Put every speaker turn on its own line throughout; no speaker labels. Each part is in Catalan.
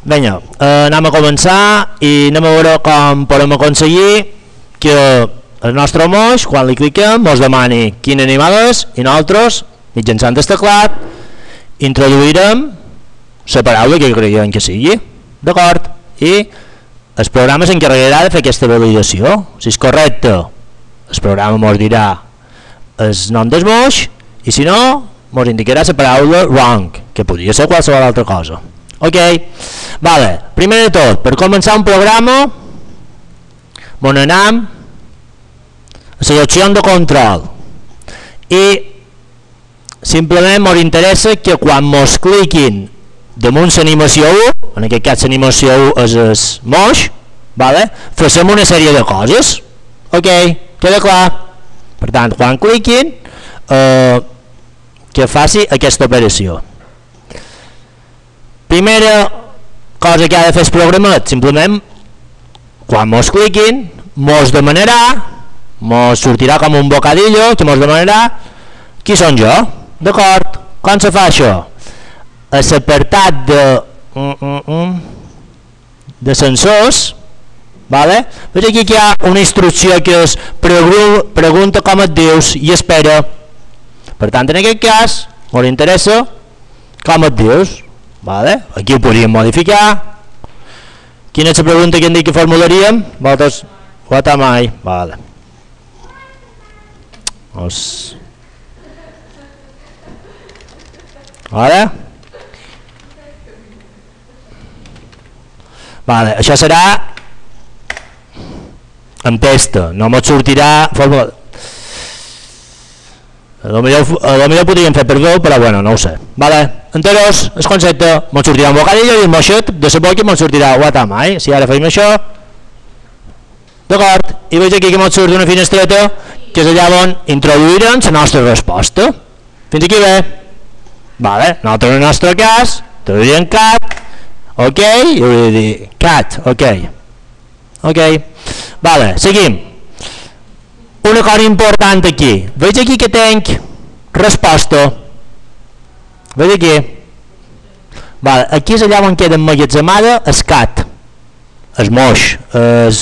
Vinga, anem a començar i anem a veure com podem aconseguir que el nostre moix, quan li cliquem, ens demani quin animal és i nosaltres, mitjançant el teclat, introduirem la paraula que creiem que sigui, d'acord? I el programa s'encarregarà de fer aquesta validació. Si és correcte, el programa ens dirà el nom del moix i si no, ens indicarà la paraula wrong, que podria ser qualsevol altra cosa. Ok? Vale. Primer de tot, per començar un programa, on anem a selecció de control i simplement ens interessa que quan ens cliquin damunt l'animació 1, en aquest cas l'animació 1 és el moix, vale? Fem una sèrie de coses. Ok? Queda clar? Per tant, quan cliquin, que faci aquesta operació. Primera cosa que ha de fer el programet, simplement, quan ens cliquin, ens demanarà, ens sortirà com un bocadillo que ens demanarà qui són jo, d'acord? Com se fa això? A l'apartat de sensors, vale? Veig aquí que hi ha una instrucció que és pregunta com et dius i espera. Per tant, en aquest cas, ens interessa com et dius. Vale? Aquí ho podríem modificar. Quina és la pregunta que hem dit que formularíem? Vosaltres, what am I? Vale. Vale? Vale, això serà en testa, no m'ho sortirà fórmula. A lo millor podríem fer per veu, però bueno, no ho sé. Vale, enteros, el concepte, m'ho sortirà un bocadillo i el moixet de la boca m'ho sortirà what am I, si ara fem això. D'acord, i veig aquí que m'ho surt una finestreta que és allà on introduirem la nostra resposta. Fins aquí bé. Vale, nosaltres en el nostre cas, introduirem cat, ok, i hauria de dir cat, ok. Ok, vale, seguim. Una cosa important aquí, veig aquí que tenc resposta, veig aquí, vale, aquí és allà on queda emmagatzemada el cat, el moix, el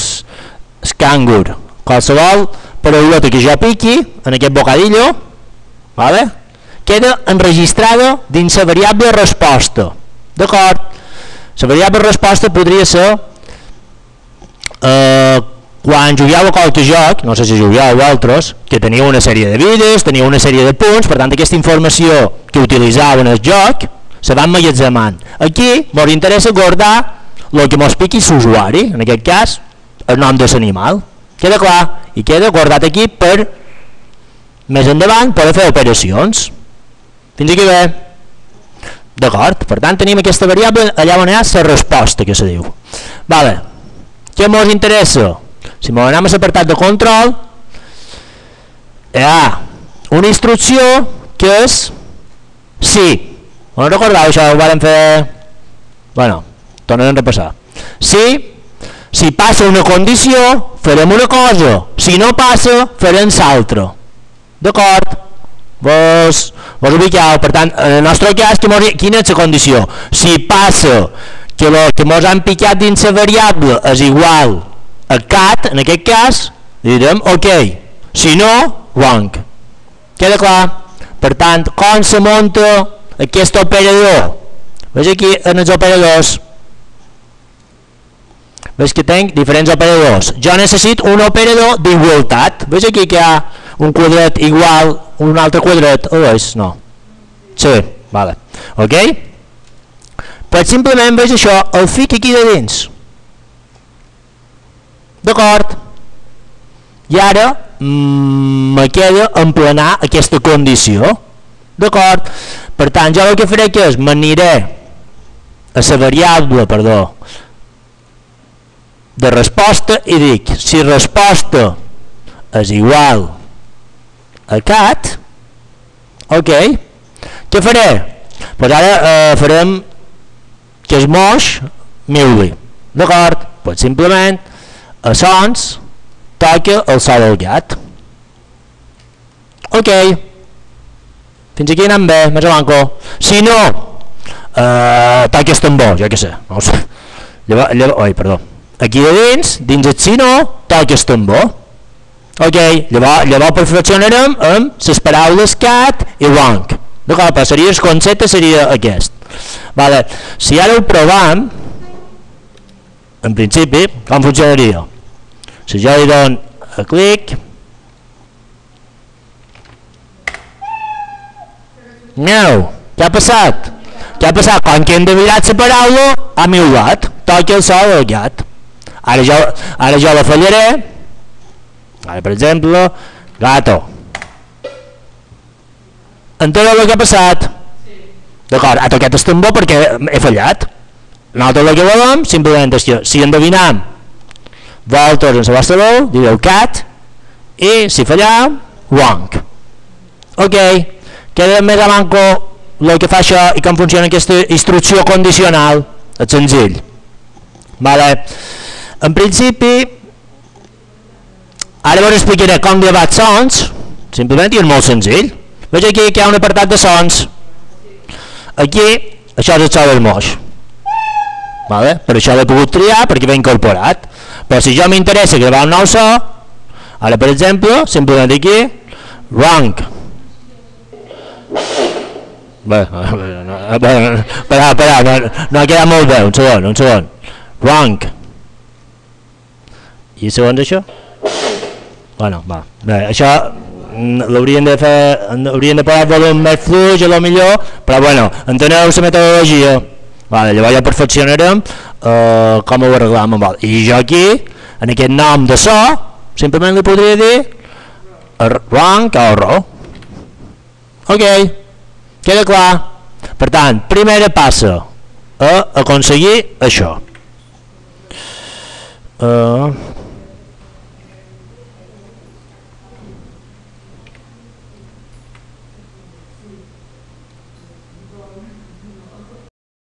cangur, qualsevol paraulota que jo piqui en aquest bocadillo, vale, queda enregistrada dins la variable resposta, d'acord? La variable resposta podria ser quan jugueu a qualque joc, no sé si jugueu a altres, que teniu una sèrie de vides, teniu una sèrie de punts, per tant aquesta informació que utilitzeu en el joc se va emmagatzemant. Aquí ens interessa guardar el que ens piqui l'usuari, en aquest cas el nom de l'animal. Queda clar? I queda guardat aquí per més endavant poder fer operacions. Fins aquí bé? D'acord? Per tant tenim aquesta variable allà on hi ha la resposta que se diu. Vale. Què ens interessa? Si ens anem a l'apartat de control, hi ha una instrucció que és si. No recordeu això? Ho vam fer... Bueno, tornem a repassar. Si passa una condició, farem una cosa. Si no passa, farem l'altra. D'acord? Vos ubiqueu. Per tant, en el nostre cas, quina és la condició? Si passa que el que ens han picat dins la variable és igual a cat, en aquest cas, direm ok. Si no, wrong. Queda clar? Per tant, com se munta aquest operador? Veig aquí en els operadors. Veig que tinc diferents operadors. Jo necessito un operador d'igualtat. Veig aquí que hi ha un quadrat igual a un altre quadrat. O és? No. Sí, vale. Ok? Però simplement veig això, el fic aquí de dins. D'acord? I ara me queda emplenar aquesta condició. D'acord? Per tant, jo el que faré que és m'aniré a la variable, de resposta i dic, si resposta és igual a cat, ok, què faré? Doncs ara farem que el moix miuli, d'acord? Doncs simplement a sons toca el so del gat. Ok, fins aquí anem bé, més o manco. Si no, toca el tambor, jo què sé, no ho sé. Aquí de dins el si no, toca el tambor. Ok, llavors perfeccionarem amb les paraules cat i wrong. D'acord, però seria el concepte seria aquest. Vale. Si ara ho provam, en principi, com funcionaria? Si jo li dono a clic, no, què ha passat? Què ha passat? Quan que hem de mirar la paraula, ha miulat, toca el so del gat. Ara jo la fallaré. Ara, per exemple, gato. Enteneu el que ha passat? D'acord, ha tocat el tambor perquè he fallat. Nosaltres el que volem, simplement és que si endevinam vosaltres en la vostra veu, direu cat, i si fallam, wrong. Ok, queda més a manco el que fa això i com funciona aquesta instrucció condicional. És senzill. Vale. En principi, ara vos explicaré com gravar sons, simplement i és molt senzill. Veig aquí que hi ha un apartat de sons. Aquí, això és el so del moix. Vale? Per això l'he pogut triar perquè ve incorporat. Però si jo m'interessa gravar un nou so, ara per exemple, simplement aquí, wrong. Espera, no ha quedat molt bé, un segon. Wrong. I segons això? Bueno, va. Bé, això l'haurien de fer, hauríem de posar volum més fluix a lo millor, però bueno, enteneu la metodologia. Vale, llavors ja perfeccionarem com ho arreglam amb vosaltres. I jo aquí, en aquest nom de so, simplement li podria dir wrong o raw. Ok, queda clar. Per tant, primera passa a aconseguir això.